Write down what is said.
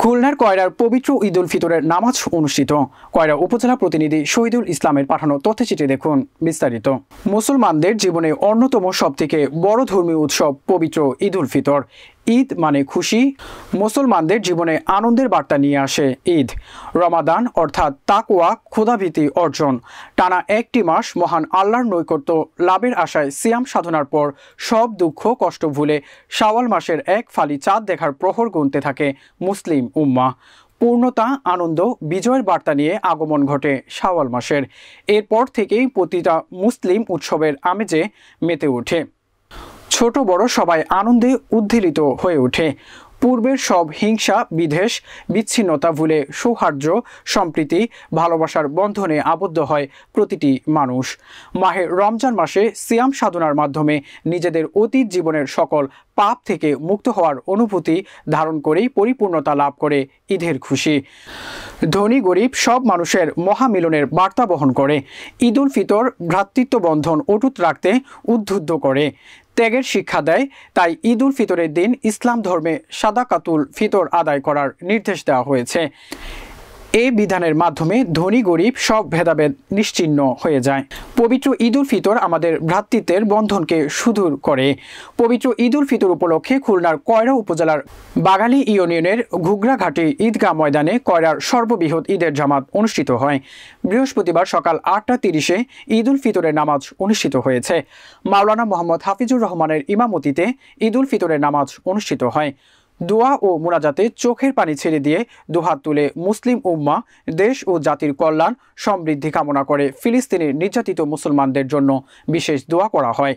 খুলনার কয়রার পবিত্র ঈদ উল ফিতরের নামাজ অনুষ্ঠিত। কয়রা উপজেলা প্রতিনিধি শহীদুল ইসলামের পাঠানো তথ্যচিত্রে দেখুন বিস্তারিত। মুসলমানদের জীবনে অন্যতম সবথেকে বড় ধর্মীয় উৎসব পবিত্র ঈদ উল ফিতর। ঈদ মানে খুশি, মুসলমানদের জীবনে আনন্দের বার্তা নিয়ে আসে ঈদ। রমাদান অর্থাৎ তাকওয়া, ক্ষুধাভীতি অর্জন। টানা একটি মাস মহান আল্লাহর নৈকট্য লাভের আশায় সিয়াম সাধনার পর সব দুঃখ কষ্ট ভুলে শাওয়াল মাসের এক ফালি চাঁদ দেখার প্রহর গুনতে থাকে মুসলিম উম্মাহ। পূর্ণতা, আনন্দ, বিজয়ের বার্তা নিয়ে আগমন ঘটে শাওয়াল মাসের। এরপর থেকেই প্রতিটা মুসলিম উৎসবের আমেজে মেতে ওঠে। ছোট বড় সবাই আনন্দে উদ্বেলিত হয়ে ওঠে। পূর্বের সব হিংসা বিদ্বেষ বিচ্ছিন্নতা ভুলে সৌহার্দ্য সম্প্রীতি ভালোবাসার বন্ধনে আবদ্ধ হয় প্রতিটি মানুষ। মাহে রমজান মাসে সিয়াম সাধনার মাধ্যমে নিজেদের অতীত জীবনের সকল পাপ থেকে মুক্ত হওয়ার অনুভূতি ধারণ করেই পরিপূর্ণতা লাভ করে ঈদের খুশি। ধনী গরিব সব মানুষের মহামিলনের বার্তা বহন করে। ঈদ উল ফিতর ভ্রাতৃত্ব বন্ধন অটুট রাখতে উদ্বুদ্ধ করে, ত্যাগের শিক্ষা দেয়। তাই ঈদ উল ফিতরের দিন ইসলাম ধর্মে সাদাকাতুল ফিতর আদায় করার নির্দেশ দেওয়া হয়েছে। এই বিধানের মাধ্যমে ধনী গরিব সব ভেদাভেদ নিশ্চিহ্ন হয়ে যায়। পবিত্র ঈদ উল ফিতর আমাদের ভ্রাতৃত্বের বন্ধনকে সুদূর করে। পবিত্র ঈদ উল ফিতর উপলক্ষে খুলনার কয়রা উপজেলার বাগালী ইউনিয়নের ঘুগরাঘাটি ঈদগাহ ময়দানে কয়রার সর্ববৃহৎ ঈদের জামাত অনুষ্ঠিত হয়। বৃহস্পতিবার সকাল 8:30-এ ঈদ উল ফিতরের নামাজ অনুষ্ঠিত হয়েছে। মাওলানা মোহাম্মদ হাফিজুর রহমানের ইমামতিতে ঈদ উল ফিতরের নামাজ অনুষ্ঠিত হয়। দোয়া ও মুনাজাতে চোখের পানি ছেড়ে দিয়ে দুহাত তুলে মুসলিম উম্মাহ দেশ ও জাতির কল্যাণ সমৃদ্ধি কামনা করে ফিলিস্তিনের নির্যাতিত মুসলমানদের জন্য বিশেষ দোয়া করা হয়।